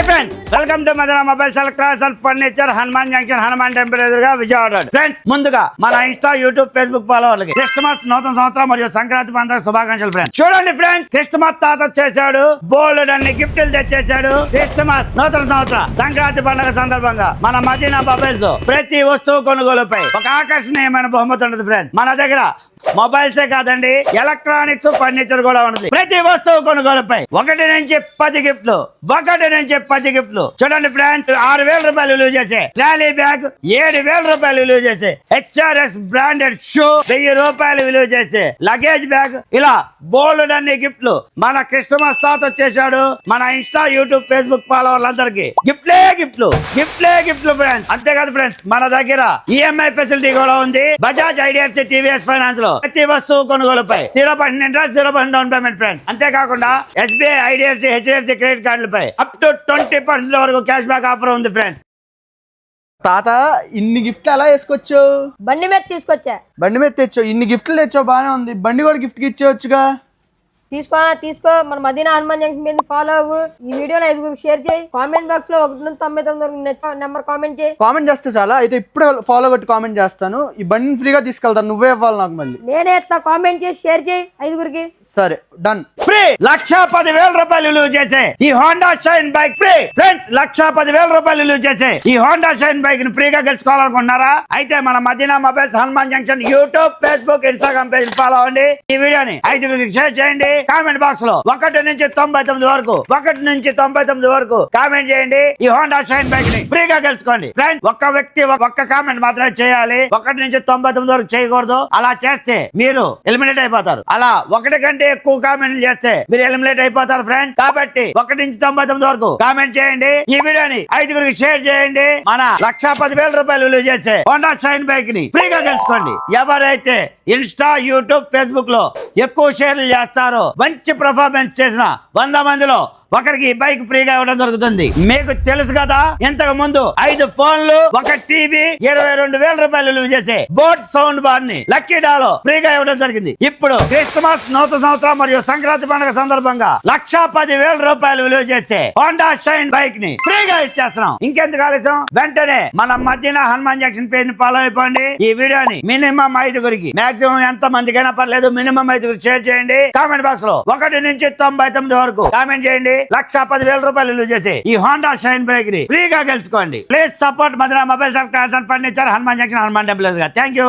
Friends welcome to Madana mobiles electronics and furniture Hanuman junction Hanuman temple ఎదురుగా Vijayawada. Friends ముందుగా మన Insta YouTube Facebook ఫాలోవర్లకి Christmas నూతన సంవత్సరం మరియు సంక్రాంతి పండుగ శుభాకాంక్షలు. ఫ్రెండ్స్ చూడండి ఫ్రెండ్స్, క్రిస్మస్ తాత వచ్చేసాడు, బోల్డ్ అన్ని గిఫ్ట్లు తెచ్చేసాడు. క్రిస్మస్ నూతన సంవత్సరం సంక్రాంతి పండుగ సందర్భంగా మన మదీనా మొబైల్స్ ప్రతి వస్తువు కొనుగోలుపై ఒక ఆకర్షణీయమైన బహుమతి ఉంటుంది. ఫ్రెండ్స్ మన దగ్గర మొబైల్సే కాదండి, ఎలక్ట్రానిక్స్ ఫర్నిచర్ కూడా ఉన్నది. ప్రతి వస్తువు కొనుగోలుపై 1 నుంచి 10 గిఫ్ట్లు, 1 నుంచి 10 గిఫ్ట్లు. చూడండి ఫ్రెండ్స్, 6,000 రూపాయలు విలువ చేసే ట్రాలీ బ్యాగ్, 7,000 రూపాయలు విలువ చేసే హెచ్ఆర్ఎస్ బ్రాండెడ్ షూ, 1000 రూపాయలు విలువ చేసే లగేజ్ బ్యాగ్, ఇలా బోల్డ్ అన్ని గిఫ్ట్లు. మన క్రిస్మస్ తాత వచ్చేసాడు. మన ఇన్స్టా యూట్యూబ్ ఫేస్బుక్ ఫాలోవర్లందరికీ గిఫ్ట్లే గిఫ్ట్లు, గిఫ్ట్లే గిఫ్ట్లు ఫ్రెండ్స్. అంతేకాదు ఫ్రెండ్స్, మన దగ్గర ఈఎంఐ ఫెసిలిటీ కూడా ఉంది. బజాజ్, ఐడిఎఫ్సి, టీవీఎస్ ఫైనాన్స్ లో ప్రతి వస్తువు కొనుగోలుపై 0% ఇంట్రెస్ట్, 0% డౌన్ పేమెంట్ ఫ్రెండ్స్. అంతేకాకుండా ఎస్బీఐ, ఐడిఎఫ్సి, హెచ్డిఎఫ్సి క్రెడిట్ కార్డులపై అప్ టు 20% వరకు క్యాష్ బ్యాక్ ఆఫర్ ఉంది ఫ్రెండ్స్. తాత ఇన్ని గిఫ్ట్లు ఎలా వేసుకోవచ్చు? బండి మీద తీసుకొచ్చా. బండి మీద తెచ్చావు, ఇన్ని గిఫ్ట్లు తెచ్చావు, బాగానే ఉంది. బండి కూడా గిఫ్ట్ ఇచ్చేవచ్చుగా. తీసుకో. మన మదీనా హనుమాన్ జంక్షన్ మీద ఫాలో అవ్వు. ఈ వీడియోని 5గురికి షేర్ చేయి. కామెంట్ బాక్స్ లో 1 నుంచి 99 వరకు నచ్చ నెంబర్ కామెంట్ చేయి. కామెంట్ చేస్తే చాలా. అయితే ఇప్పుడు ఫాలో కొట్టి కామెంట్ చేస్తాను. ఈ బండిని ఫ్రీగా తీసుకెళ్తాను, నువ్వే ఇవ్వాలి నాకు మళ్ళీ. నేనే ఇస్తా. కామెంట్ చేసి షేర్ చేయి 5గురికి. సరే డన్. ఫ్రీ 1,10,000 రూపాయలు విలువ చేసే ఈ Honda shine bike free. Friends 1,10,000 రూపాయలు విలువ చేసే ఈ హోండా షైన్ బైక్ ని ఫ్రీగా గెలుచుకోవాలనుకుంటున్నారా? అయితే మన Madina mobiles Hanuman Junction YouTube, Facebook, Instagram page follow అవ్వండి. ఈ వీడియోని 5గురికి షేర్ చేయండి. కామెంట్ బాక్స్ లో 1 నుంచి 99 వరకు, 1 నుంచి 99 వరకు కామెంట్ చేయండి. ఈ హోండా షైన్ బైక్ ని ఫ్రీగా గెలుచుకోండి. ఫ్రెండ్స్ ఒక్క వ్యక్తి ఒక్క కామెంట్ మాత్రమే చేయాలి. 1 నుంచి 99 వరకు చేయకూడదు. అలా చేస్తే మీరు ఎలిమినేట్ అయిపోతారు. అలా 1 కంటే ఎక్కువ కామెంట్లు చేస్తే మీరు ఎలిమినేట్ అయిపోతారు ఫ్రెండ్స్. కాబట్టి 1 నుంచి 99 వరకు కామెంట్ చేయండి. ఈ వీడియోని 5గురికి షేర్ చేయండి. మన 1,10,000 రూపాయలు విలువ చేసే హోండా షైన్ బైక్ ని ఫ్రీగా గెలుచుకోండి. ఎవరైతే ఇన్స్టా, యూట్యూబ్, ఫేస్బుక్ లో ఎక్కువ షేర్లు చేస్తారో, మంచి పర్ఫార్మెన్స్ చేసిన 100 మందిలో ఒకరికి బైక్ ఫ్రీగా ఇవ్వడం జరుగుతుంది. మీకు తెలుసు కదా, ఇంతకు ముందు 5 ఫోన్లు, 1 టీవీ, 22,000 రూపాయలు విలువ చేసే బోట్ సౌండ్ బార్ ని లక్కీ డాలో ఫ్రీగా ఇవ్వడం జరిగింది. ఇప్పుడు క్రిస్మస్ నూతన సంవత్సరం మరియు సంక్రాంతి పండుగ సందర్భంగా 1,10,000 రూపాయలు విలువ చేసే హోండా షైన్ బైక్ ని ఫ్రీగా ఇచ్చేస్తున్నాం. ఇంకెందుకు ఆలస్యం, వెంటనే మన మదీనా హనుమాన్ జంక్షన్ పేజ్ ని ఫాలో అయిపోండి. ఈ వీడియోని మినిమం 5గురికి, మాక్సిమం ఎంత మందికైనా పర్లేదు, మినిమం 5గురికి షేర్ చేయండి. కామెంట్ బాక్స్ లో 1 నుంచి 99 వరకు కామెంట్ చేయండి. 1,10,000 రూపాయలు విలువ చేసి ఈ హోండా షైన్ బైక్ ని ఫ్రీగా గెలుచుకోండి. Please support Madina mobiles and furniture Hanuman junction Hanuman temple. Thank you.